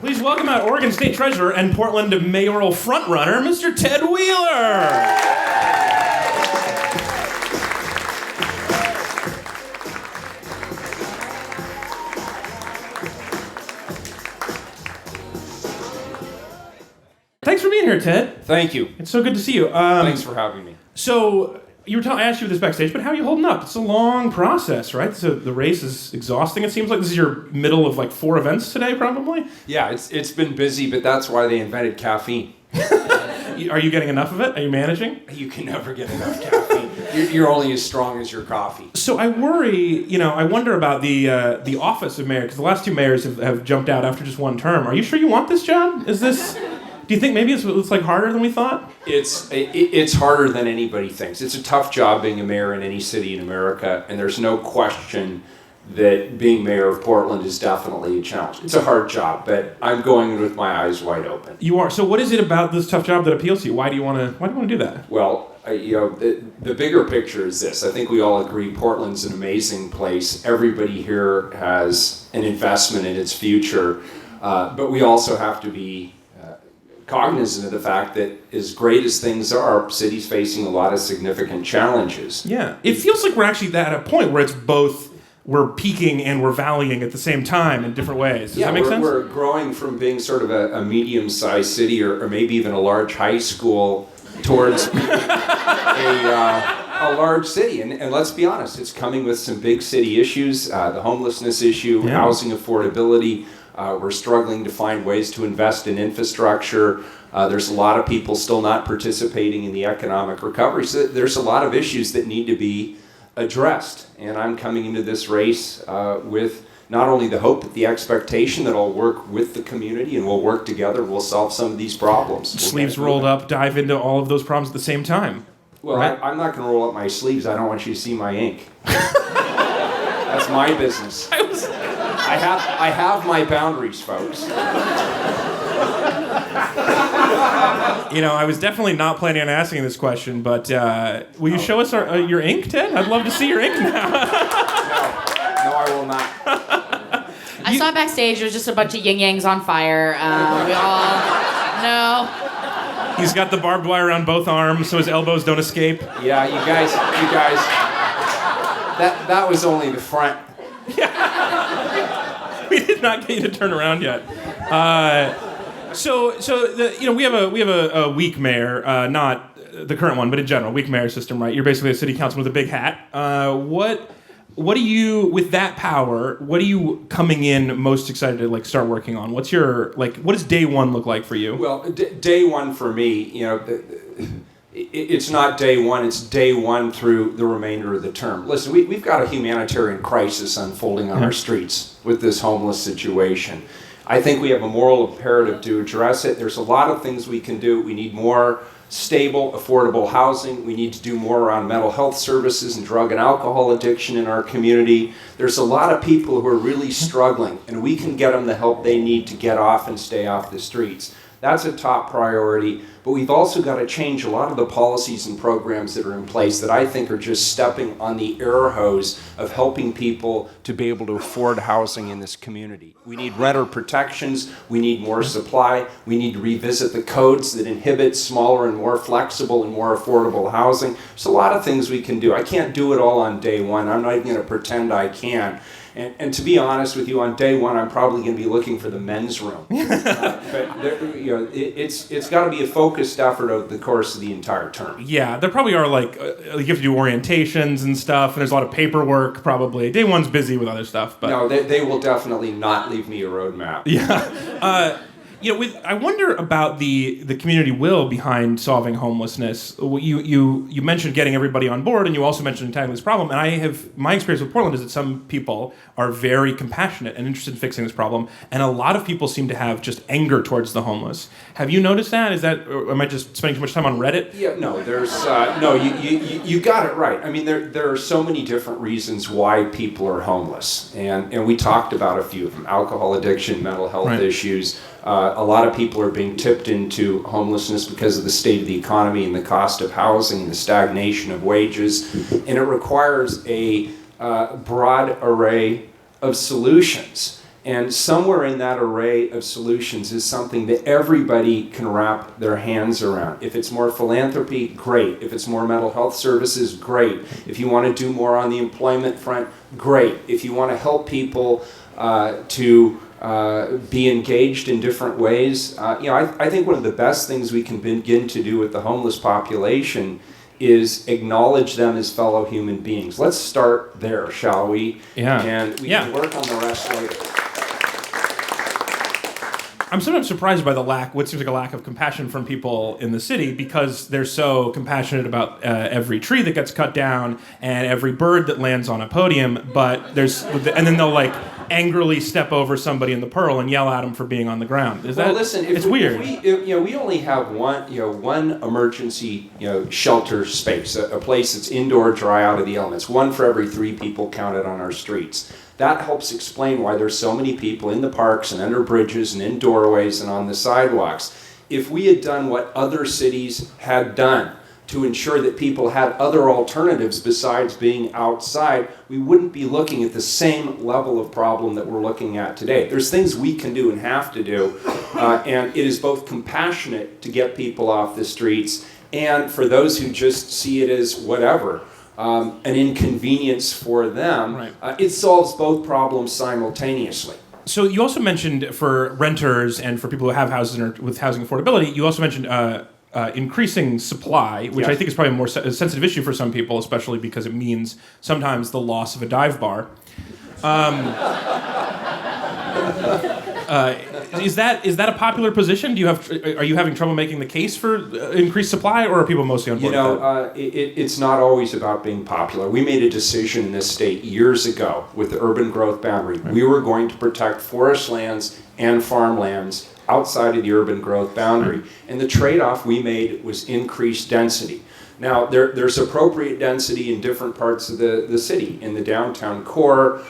Please welcome out Oregon State Treasurer and Portland mayoral frontrunner, Mr. Ted Wheeler. Thanks for being here, Ted. Thank you. It's so good to see you. Thanks for having me. So, I asked you this backstage, but how are you holding up? It's a long process, right? So the race is exhausting, it seems like. This is your middle of 4 events today, probably? Yeah, it's been busy, but that's why they invented caffeine. Are you getting enough of it? Are you managing? You can never get enough caffeine. You're only as strong as your coffee. So I worry, I wonder about the office of mayor, because the last 2 mayors have jumped out after just 1 term. Are you sure you want this job? Do you think maybe it's harder than we thought? It's harder than anybody thinks. It's a tough job being a mayor in any city in America, and there's no question that being mayor of Portland is definitely a challenge. It's a hard job, but I'm going with my eyes wide open. You are. So what is it about this tough job that appeals to you? Why do you want to do that? Well, the bigger picture is this. I think we all agree Portland's an amazing place. Everybody here has an investment in its future, but we also have to be cognizant of the fact that as great as things are, cities facing a lot of significant challenges. Yeah. It feels like we're actually at a point where it's both we're peaking and we're valleying at the same time in different ways. Does that make sense? We're growing from being sort of a medium-sized city or maybe even a large high school towards being a large city. And let's be honest, it's coming with some big city issues, the homelessness issue, housing affordability. We're struggling to find ways to invest in infrastructure. There's a lot of people still not participating in the economic recovery. So there's a lot of issues that need to be addressed. And I'm coming into this race with not only the hope, but the expectation that I'll work with the community and we'll work together, we'll solve some of these problems. Sleeves rolled up, dive into all of those problems at the same time. Well, right? I'm not going to roll up my sleeves. I don't want you to see my ink. That's my business. I have my boundaries, folks. I was definitely not planning on asking this question, but will you show us your ink, Ted? I'd love to see your ink now. No, I will not. I saw backstage, there was just a bunch of yin-yangs on fire. We all know. He's got the barbed wire around both arms so his elbows don't escape. Yeah, you guys, that was only the front. We did not get you to turn around yet. We have a weak mayor, not the current one, but in general, weak mayor system, right? You're basically a city councilman with a big hat. What do you, with that power, what are you coming in most excited to start working on? What does day one look like for you? Well, day one for me, it's not day one, it's day one through the remainder of the term. Listen, we've got a humanitarian crisis unfolding on our streets with this homeless situation. I think we have a moral imperative to address it. There's a lot of things we can do. We need more stable, affordable housing. We need to do more around mental health services and drug and alcohol addiction in our community. There's a lot of people who are really struggling, and we can get them the help they need to get off and stay off the streets. That's a top priority, but we've also got to change a lot of the policies and programs that are in place that I think are just stepping on the air hose of helping people to be able to afford housing in this community. We need renter protections, we need more supply, we need to revisit the codes that inhibit smaller and more flexible and more affordable housing. There's a lot of things we can do. I can't do it all on day one. I'm not even going to pretend I can. And to be honest with you, on day one, I'm probably going to be looking for the men's room. But it's got to be a focused effort over the course of the entire term. Yeah, there probably are you have to do orientations and stuff, and there's a lot of paperwork probably. Day one's busy with other stuff. But no, they will definitely not leave me a roadmap. Yeah. I wonder about the community will behind solving homelessness. You mentioned getting everybody on board, and you also mentioned tackling this problem. And my experience with Portland is that some people are very compassionate and interested in fixing this problem, and a lot of people seem to have just anger towards the homeless. Have you noticed that? Or am I just spending too much time on Reddit? Yeah, no. There's you got it right. I mean, there are so many different reasons why people are homeless, and we talked about a few of them: alcohol addiction, mental health issues. A lot of people are being tipped into homelessness because of the state of the economy and the cost of housing and the stagnation of wages. And it requires a broad array of solutions. And somewhere in that array of solutions is something that everybody can wrap their hands around. If it's more philanthropy, great. If it's more mental health services, great. If you want to do more on the employment front, great. If you want to help people to be engaged in different ways, I think one of the best things we can begin to do with the homeless population is acknowledge them as fellow human beings. Let's start there, shall we? Yeah. And we can work on the rest later. I'm sometimes surprised by what seems like a lack of compassion from people in the city, because they're so compassionate about every tree that gets cut down and every bird that lands on a podium. And then they'll like angrily step over somebody in the Pearl and yell at them for being on the ground. It's weird. We only have one emergency shelter space, a place that's indoor, dry, out of the elements. One for every 3 people counted on our streets. That helps explain why there's so many people in the parks and under bridges and in doorways and on the sidewalks. If we had done what other cities had done to ensure that people had other alternatives besides being outside, we wouldn't be looking at the same level of problem that we're looking at today. There's things we can do and have to do, and it is both compassionate to get people off the streets, and for those who just see it as whatever, an inconvenience for them, right. It solves both problems simultaneously. So you also mentioned for renters and for people who have houses and are with housing affordability, you also mentioned increasing supply, which Yes. I think is probably a more sensitive issue for some people, especially because it means sometimes the loss of a dive bar. Is that a popular position? Are you having trouble making the case for increased supply, or are people mostly on board with that? It's not always about being popular. We made a decision in this state years ago with the urban growth boundary. Right. We were going to protect forest lands and farmlands outside of the urban growth boundary. Right. And the trade-off we made was increased density. Now, there's appropriate density in different parts of the city, in the downtown core,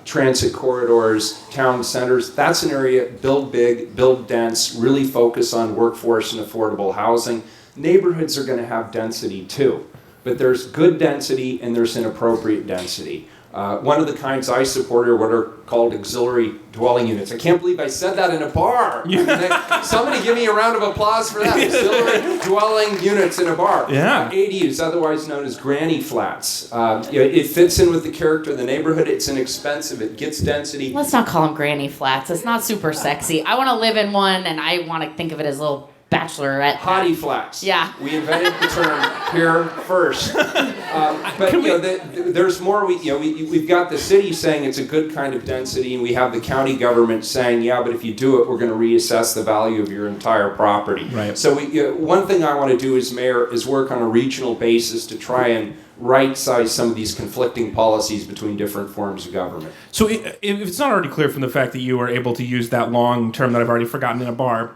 transit corridors, town centers. That's an area, build big, build dense, really focus on workforce and affordable housing. Neighborhoods are going to have density too, but there's good density and there's inappropriate density. One of the kinds I support are what are called auxiliary dwelling units. I can't believe I said that in a bar. Somebody give me a round of applause for that. Auxiliary dwelling units in a bar. Yeah. ADUs, otherwise known as granny flats. It fits in with the character of the neighborhood. It's inexpensive. It gets density. Let's not call them granny flats. It's not super sexy. I want to live in one, and I want to think of it as a little bachelorette. Hottie flats. Yeah. We invented the term here first. But there's more. We've got the city saying it's a good kind of density, and we have the county government saying, yeah, but if you do it, we're going to reassess the value of your entire property. Right. So one thing I want to do as mayor is work on a regional basis to try and right-size some of these conflicting policies between different forms of government. So if it's not already clear from the fact that you were able to use that long term that I've already forgotten in a bar,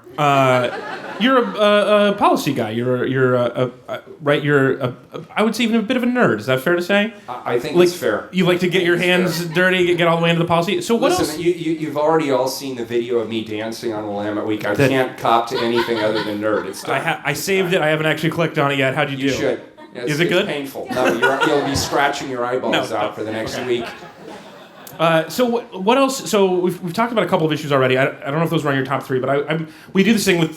you're a policy guy. You're I would say even a bit of a nerd. Is that fair to say? I think it's fair. You like to get your hands dirty, get all the way into the policy. So what else? You've already all seen the video of me dancing on Willamette Week. I can't cop to anything other than nerd. It's I saved it. I haven't actually clicked on it yet. How'd you do? You should. Is it good? It's painful. No, you'll be scratching your eyeballs out for the next week. So what else? So we've talked about a couple of issues already. I don't know if those were on your top 3, but we do this thing with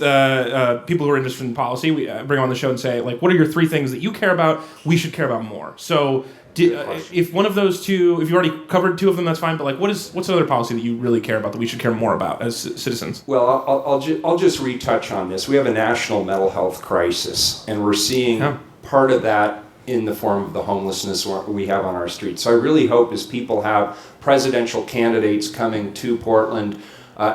people who are interested in policy. We bring them on the show and say, like, what are your 3 things that you care about? We should care about more. So if one of those 2, if you already covered 2 of them, that's fine. But like, what's another policy that you really care about that we should care more about as citizens? Well, I'll just retouch on this. We have a national mental health crisis, and we're seeing part of that in the form of the homelessness we have on our streets. So I really hope as people have presidential candidates coming to Portland,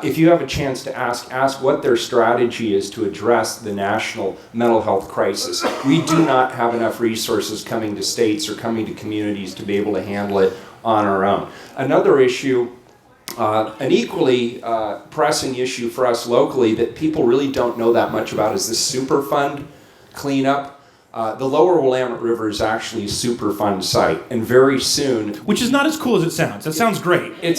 if you have a chance to ask what their strategy is to address the national mental health crisis. We do not have enough resources coming to states or coming to communities to be able to handle it on our own. Another issue, an equally pressing issue for us locally that people really don't know that much about is the Superfund cleanup. The Lower Willamette River is actually a Superfund site, and very soon, which is not as cool as it sounds. That sounds great. It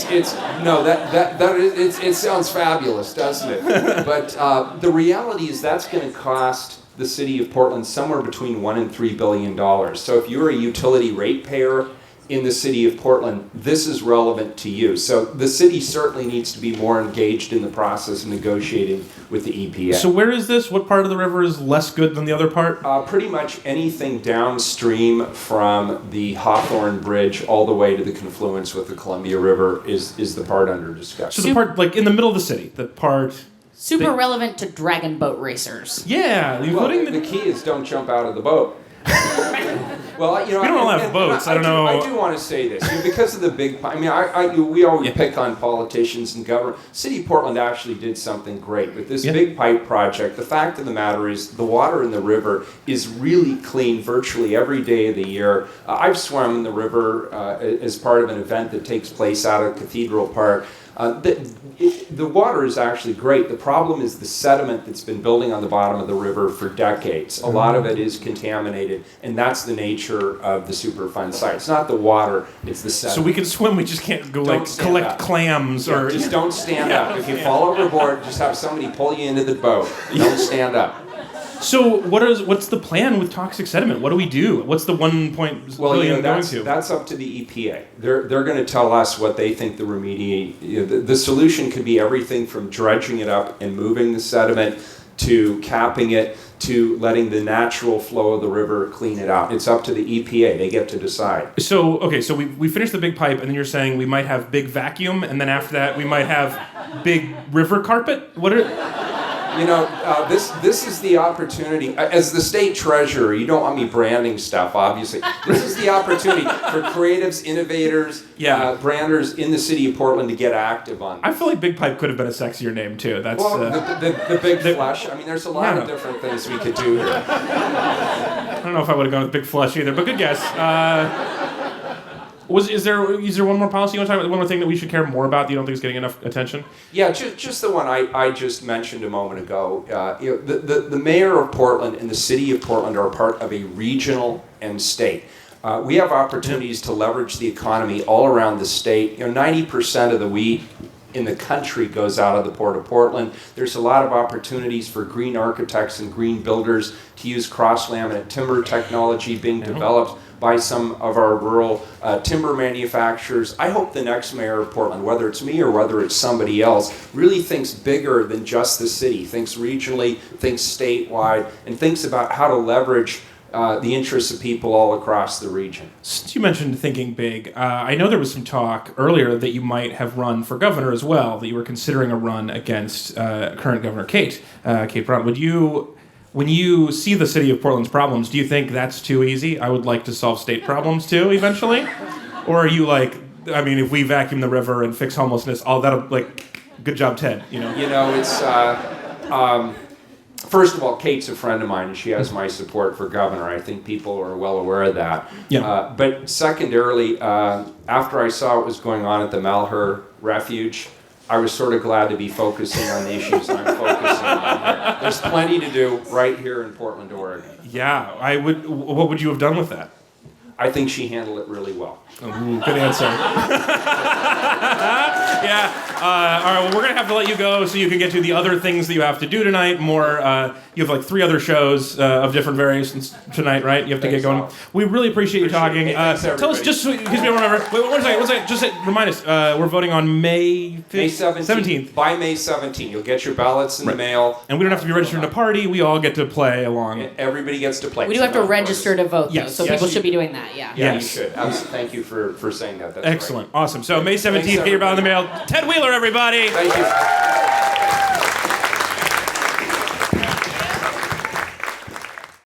sounds fabulous, doesn't it? But the reality is that's going to cost the city of Portland somewhere between $1 and $3 billion. So if you're a utility ratepayer in the city of Portland, this is relevant to you. So the city certainly needs to be more engaged in the process of negotiating with the EPA. So where is this? What part of the river is less good than the other part? Pretty much anything downstream from the Hawthorne Bridge all the way to the confluence with the Columbia River is the part under discussion. So the part like in the middle of the city, the part... Super relevant to dragon boat racers. Yeah, including the key is don't jump out of the boat. Well, you know, we don't all have boats. I don't know. I do want to say this because of the big. I mean, we always pick on politicians and government. City of Portland actually did something great with this big pipe project. The fact of the matter is, the water in the river is really clean virtually every day of the year. I've swum in the river as part of an event that takes place out of Cathedral Park. The water is actually great. The problem is the sediment that's been building on the bottom of the river for decades. A lot of it is contaminated, and that's the nature of the Superfund site. It's not the water, it's the sediment. So we can swim, we just can't go collect clams or... Just don't stand up. If you fall overboard, just have somebody pull you into the boat. Don't stand up. So what's the plan with toxic sediment? What do we do? What's the 1 billion going to? That's up to the EPA. They're going to tell us what they think the the solution could be everything from dredging it up and moving the sediment to capping it to letting the natural flow of the river clean it out. It's up to the EPA. They get to decide. So, okay, so we finished the big pipe, and then you're saying we might have big vacuum, and then after that we might have big river carpet? You know, this is the opportunity. As the state treasurer, you don't want me branding stuff, obviously. This is the opportunity for creatives, innovators, branders in the city of Portland to get active on this. I feel like Big Pipe could have been a sexier name, too. That's the Big Flush. I mean, there's a lot of different things we could do here. I don't know if I would have gone with Big Flush either, but good guess. Is there one more policy you want to talk about? One more thing that we should care more about that you don't think is getting enough attention? Yeah, just the one I just mentioned a moment ago. The mayor of Portland and the city of Portland are part of a regional and state. We have opportunities to leverage the economy all around the state. 90% of the wheat in the country goes out of the Port of Portland. There's a lot of opportunities for green architects and green builders to use cross-laminate timber technology being developed by some of our rural timber manufacturers. I hope the next mayor of Portland, whether it's me or whether it's somebody else, really thinks bigger than just the city, thinks regionally, thinks statewide, and thinks about how to leverage the interests of people all across the region. Since you mentioned thinking big, I know there was some talk earlier that you might have run for governor as well, that you were considering a run against current Governor Kate Brown. When you see the city of Portland's problems, do you think that's too easy? I would like to solve state problems too, eventually? Or are you like, I mean, if we vacuum the river and fix homelessness, that'll, like, good job, Ted, It's, first of all, Kate's a friend of mine, and she has my support for governor. I think people are well aware of that. Yeah. But secondarily, after I saw what was going on at the Malheur Refuge, I was sort of glad to be focusing on the issues I'm focusing on here. There's plenty to do right here in Portland, Oregon. Yeah, I would. What would you have done with that? I think she handled it really well. Ooh, good answer. Yeah. All right. Well, we're gonna have to let you go so you can get to the other things that you have to do tonight. You have like 3 other shows of different variations tonight, right? You have to get going. We really appreciate you talking. Tell us just in case we don't remember. Wait, one second. Just remind us. We're voting on May 17th. By May 17th, you'll get your ballots in the mail. And we don't have to be registered in a party. We all get to play along. Everybody gets to play. We do have to register to vote, though, Yes. so people should be doing that. Yeah. Yeah, you should. Thank you for saying that. That's excellent. Great. Awesome. So May 17th, get your ballot in the mail. Ted Wheeler, everybody. Thank you.